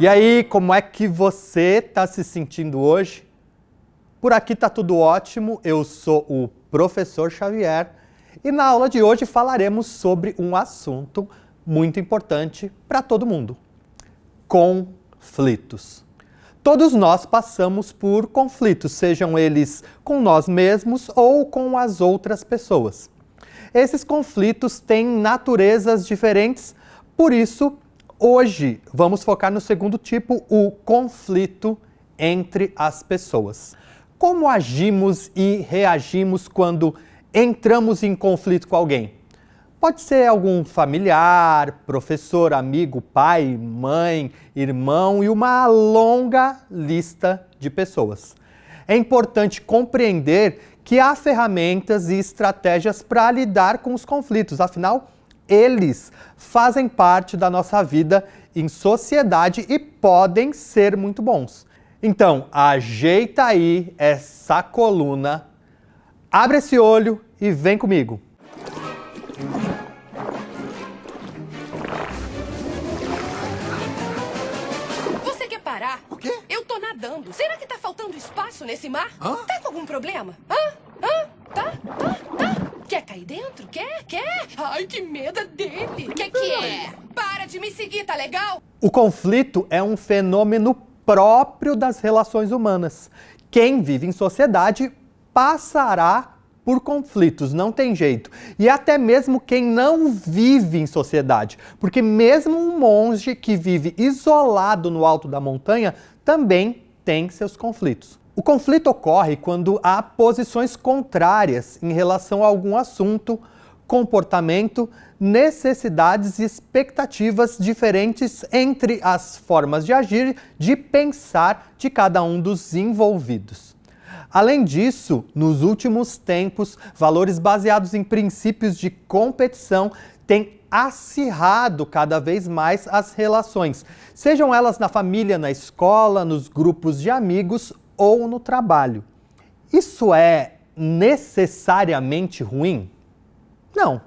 E aí, como é que você está se sentindo hoje? Por aqui está tudo ótimo, eu sou o professor Xavier e na aula de hoje falaremos sobre um assunto muito importante para todo mundo: conflitos. Todos nós passamos por conflitos, sejam eles com nós mesmos ou com as outras pessoas. Esses conflitos têm naturezas diferentes, por isso, hoje vamos focar no segundo tipo, o conflito entre as pessoas. Como agimos e reagimos quando entramos em conflito com alguém? Pode ser algum familiar, professor, amigo, pai, mãe, irmão e uma longa lista de pessoas. É importante compreender que há ferramentas e estratégias para lidar com os conflitos, afinal, eles fazem parte da nossa vida em sociedade e podem ser muito bons. Então, ajeita aí essa coluna, abre esse olho e vem comigo. Você quer parar? O quê? Eu tô nadando. Será que tá faltando espaço nesse mar? Hã? Tá com algum problema? Tá? Quer cair dentro? Quer? Ai, que medo dele. Que é? Para de me seguir, tá legal? O conflito é um fenômeno próprio das relações humanas. Quem vive em sociedade passará por conflitos, não tem jeito. E até mesmo quem não vive em sociedade, porque mesmo um monge que vive isolado no alto da montanha também tem seus conflitos. O conflito ocorre quando há posições contrárias em relação a algum assunto, comportamento, necessidades e expectativas diferentes entre as formas de agir, de pensar de cada um dos envolvidos. Além disso, nos últimos tempos, valores baseados em princípios de competição têm acirrado cada vez mais as relações, sejam elas na família, na escola, nos grupos de amigos ou no trabalho. Isso é necessariamente ruim? Não.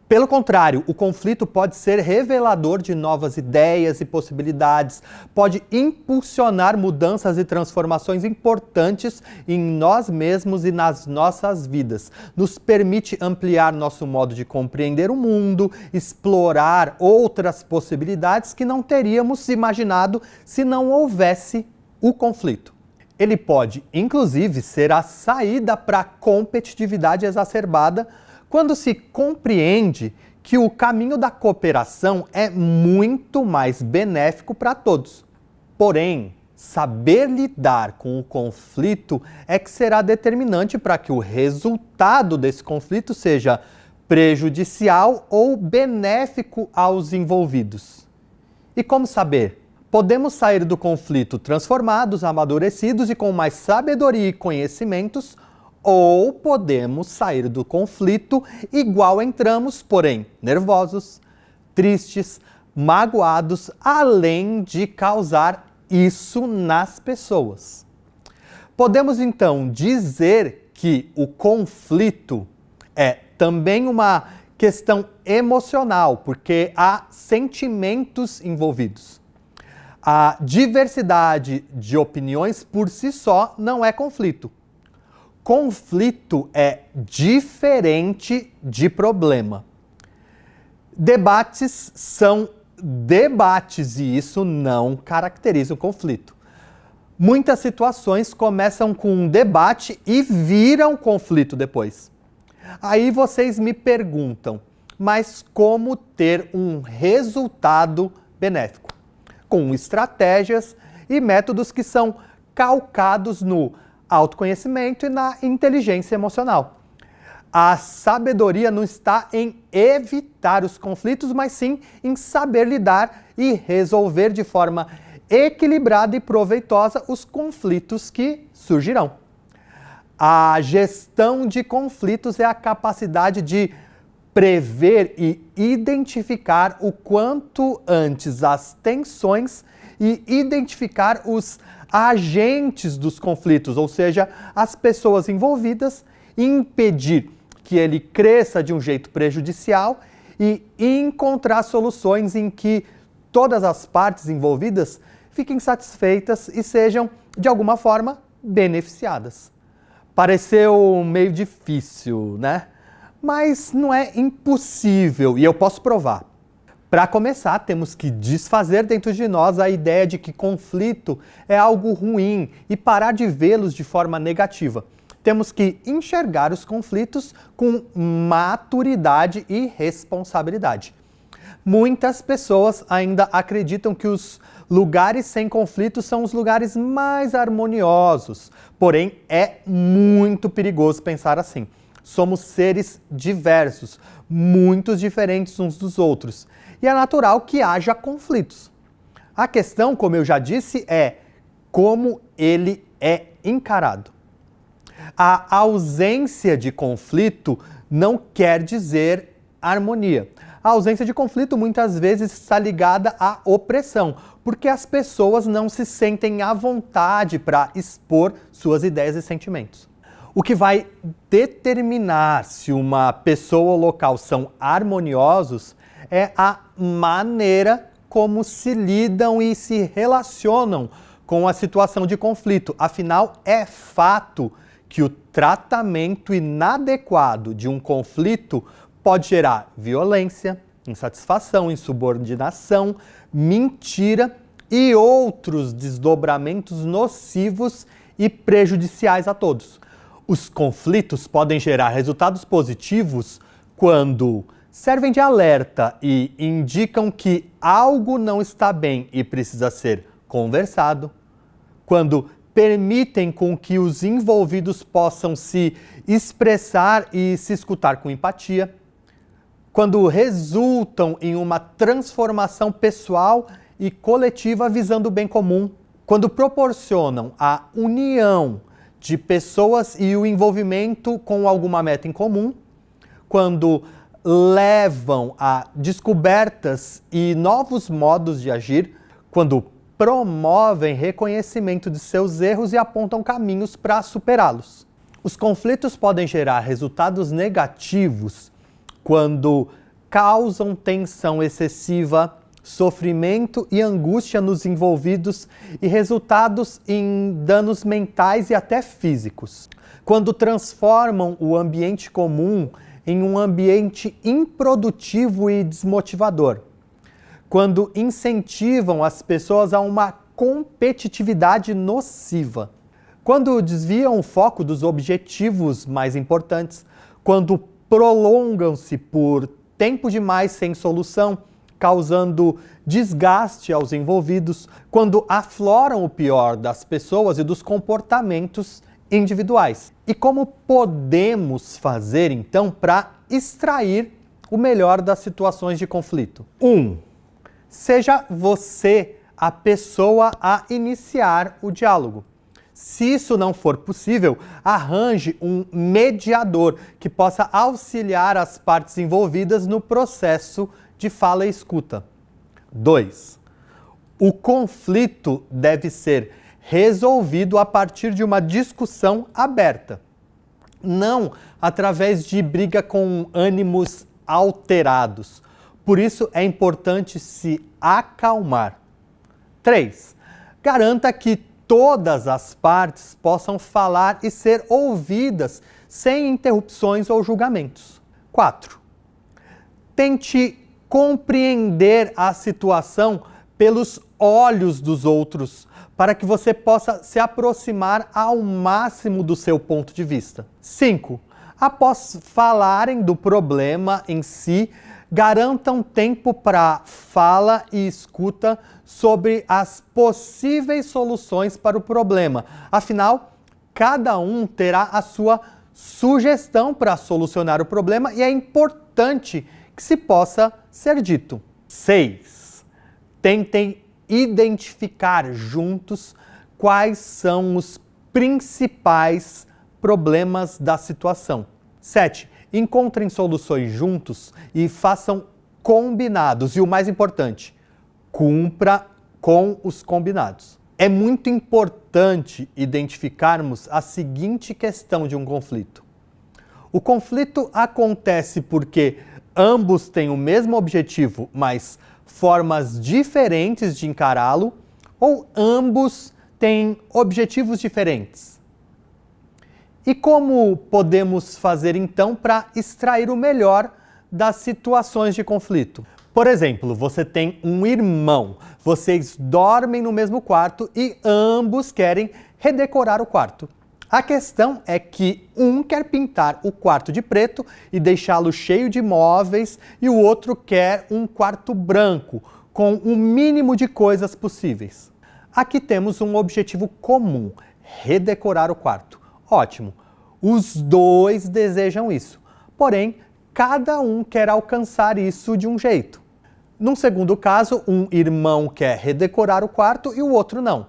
Pelo contrário, o conflito pode ser revelador de novas ideias e possibilidades, pode impulsionar mudanças e transformações importantes em nós mesmos e nas nossas vidas. Nos permite ampliar nosso modo de compreender o mundo, explorar outras possibilidades que não teríamos imaginado se não houvesse o conflito. Ele pode, inclusive, ser a saída para a competitividade exacerbada quando se compreende que o caminho da cooperação é muito mais benéfico para todos. Porém, saber lidar com o conflito é que será determinante para que o resultado desse conflito seja prejudicial ou benéfico aos envolvidos. E como saber? Podemos sair do conflito transformados, amadurecidos e com mais sabedoria e conhecimentos, ou podemos sair do conflito igual entramos, porém nervosos, tristes, magoados, além de causar isso nas pessoas. Podemos então dizer que o conflito é também uma questão emocional, porque há sentimentos envolvidos. A diversidade de opiniões por si só não é conflito. Conflito é diferente de problema. Debates são debates e isso não caracteriza o conflito. Muitas situações começam com um debate e viram conflito depois. Aí vocês me perguntam, mas como ter um resultado benéfico? Com estratégias e métodos que são calcados no autoconhecimento e na inteligência emocional. A sabedoria não está em evitar os conflitos, mas sim em saber lidar e resolver de forma equilibrada e proveitosa os conflitos que surgirão. A gestão de conflitos é a capacidade de prever e identificar o quanto antes as tensões e identificar os agentes dos conflitos, ou seja, as pessoas envolvidas, e impedir que ele cresça de um jeito prejudicial e encontrar soluções em que todas as partes envolvidas fiquem satisfeitas e sejam, de alguma forma, beneficiadas. Pareceu meio difícil, né? Mas não é impossível e eu posso provar. Para começar, temos que desfazer dentro de nós a ideia de que conflito é algo ruim e parar de vê-los de forma negativa. Temos que enxergar os conflitos com maturidade e responsabilidade. Muitas pessoas ainda acreditam que os lugares sem conflito são os lugares mais harmoniosos. Porém, é muito perigoso pensar assim. Somos seres diversos, muito diferentes uns dos outros. E é natural que haja conflitos. A questão, como eu já disse, é como ele é encarado. A ausência de conflito não quer dizer harmonia. A ausência de conflito muitas vezes está ligada à opressão, porque as pessoas não se sentem à vontade para expor suas ideias e sentimentos. O que vai determinar se uma pessoa ou local são harmoniosos é a maneira como se lidam e se relacionam com a situação de conflito. Afinal, é fato que o tratamento inadequado de um conflito pode gerar violência, insatisfação, insubordinação, mentira e outros desdobramentos nocivos e prejudiciais a todos. Os conflitos podem gerar resultados positivos quando servem de alerta e indicam que algo não está bem e precisa ser conversado, quando permitem com que os envolvidos possam se expressar e se escutar com empatia, quando resultam em uma transformação pessoal e coletiva visando o bem comum, quando proporcionam a união de pessoas e o envolvimento com alguma meta em comum, quando levam a descobertas e novos modos de agir, quando promovem reconhecimento de seus erros e apontam caminhos para superá-los. Os conflitos podem gerar resultados negativos quando causam tensão excessiva, sofrimento e angústia nos envolvidos e resultados em danos mentais e até físicos. Quando transformam o ambiente comum em um ambiente improdutivo e desmotivador. Quando incentivam as pessoas a uma competitividade nociva. Quando desviam o foco dos objetivos mais importantes. Quando prolongam-se por tempo demais sem solução, causando desgaste aos envolvidos. Quando afloram o pior das pessoas e dos comportamentos individuais. E como podemos fazer, então, para extrair o melhor das situações de conflito? 1. Seja você a pessoa a iniciar o diálogo. Se isso não for possível, arranje um mediador que possa auxiliar as partes envolvidas no processo de fala e escuta. 2. O conflito deve ser resolvido a partir de uma discussão aberta, não através de briga com ânimos alterados. Por isso é importante se acalmar. 3. Garanta que todas as partes possam falar e ser ouvidas sem interrupções ou julgamentos. 4. Tente compreender a situação pelos olhos dos outros, para que você possa se aproximar ao máximo do seu ponto de vista. 5. Após falarem do problema em si, garantam tempo para fala e escuta sobre as possíveis soluções para o problema. Afinal, cada um terá a sua sugestão para solucionar o problema e é importante que se possa ser dito. 6. Tentem identificar juntos quais são os principais problemas da situação. 7. Encontrem soluções juntos e façam combinados. E o mais importante, cumpra com os combinados. É muito importante identificarmos a seguinte questão de um conflito. O conflito acontece porque ambos têm o mesmo objetivo, mas formas diferentes de encará-lo, Ou ambos têm objetivos diferentes? E como podemos fazer então para extrair o melhor das situações de conflito? Por exemplo, você tem um irmão, vocês dormem no mesmo quarto e ambos querem redecorar o quarto. A questão é que um quer pintar o quarto de preto e deixá-lo cheio de móveis e o outro quer um quarto branco, com o mínimo de coisas possíveis. Aqui temos um objetivo comum: redecorar o quarto. Ótimo, os dois desejam isso, porém, cada um quer alcançar isso de um jeito. Num segundo caso, um irmão quer redecorar o quarto e o outro não.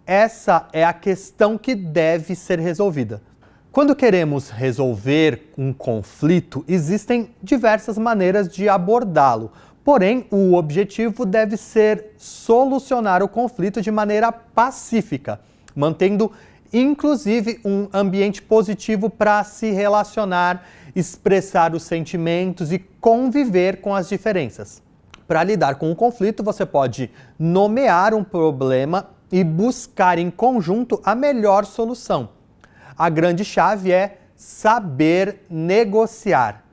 Essa é a questão que deve ser resolvida. Quando queremos resolver um conflito, existem diversas maneiras de abordá-lo. Porém, o objetivo deve ser solucionar o conflito de maneira pacífica, mantendo inclusive um ambiente positivo para se relacionar, expressar os sentimentos e conviver com as diferenças. Para lidar com o conflito, você pode nomear um problema e buscar em conjunto a melhor solução. A grande chave é saber negociar.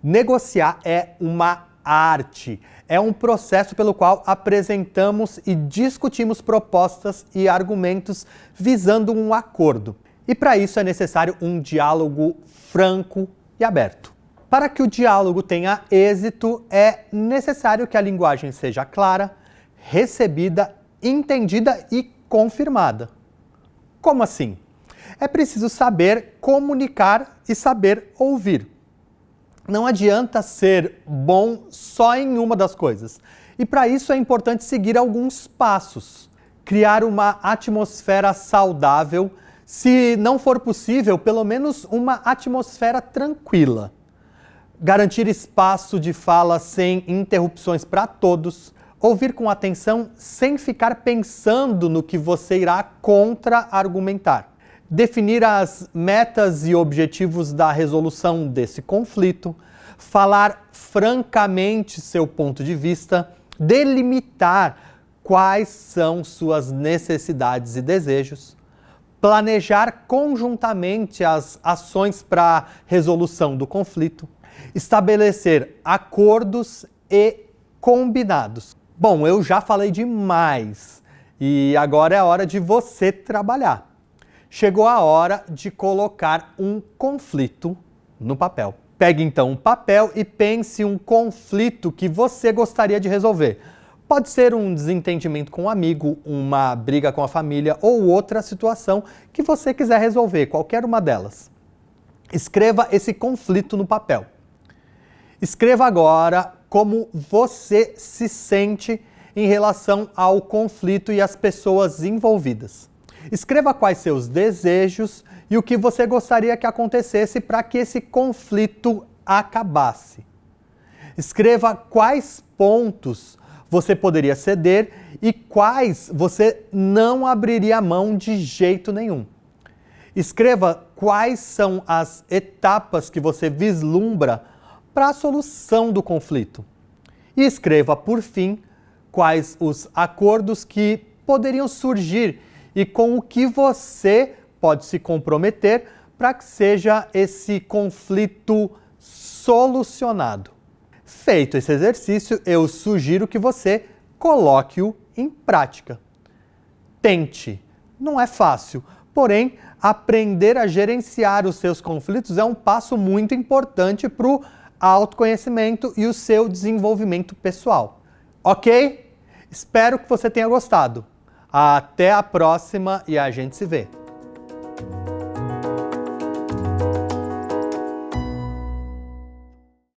Negociar é uma arte, é um processo pelo qual apresentamos e discutimos propostas e argumentos visando um acordo. E para isso é necessário um diálogo franco e aberto. Para que o diálogo tenha êxito, é necessário que a linguagem seja clara, recebida, entendida e confirmada. Como assim? É preciso saber comunicar e saber ouvir. Não adianta ser bom só em uma das coisas. E para isso é importante seguir alguns passos. Criar uma atmosfera saudável, se não for possível, pelo menos uma atmosfera tranquila. Garantir espaço de fala sem interrupções para todos. Ouvir com atenção sem ficar pensando no que você irá contra-argumentar. Definir as metas e objetivos da resolução desse conflito. Falar francamente seu ponto de vista. Delimitar quais são suas necessidades e desejos. Planejar conjuntamente as ações para a resolução do conflito. Estabelecer acordos e combinados. Bom, eu já falei demais e agora é a hora de você trabalhar. Chegou a hora de colocar um conflito no papel. Pegue então um papel e pense um conflito que você gostaria de resolver. Pode ser um desentendimento com um amigo, uma briga com a família ou outra situação que você quiser resolver, qualquer uma delas. Escreva esse conflito no papel. Escreva agora como você se sente em relação ao conflito e às pessoas envolvidas. Escreva quais seus desejos e o que você gostaria que acontecesse para que esse conflito acabasse. Escreva quais pontos você poderia ceder e quais você não abriria mão de jeito nenhum. Escreva quais são as etapas que você vislumbra para a solução do conflito. E escreva, por fim, quais os acordos que poderiam surgir e com o que você pode se comprometer para que seja esse conflito solucionado. Feito esse exercício, eu sugiro que você coloque-o em prática. Tente. Não é fácil, porém, aprender a gerenciar os seus conflitos é um passo muito importante para o autoconhecimento e o seu desenvolvimento pessoal. Ok? Espero que você tenha gostado. Até a próxima e a gente se vê.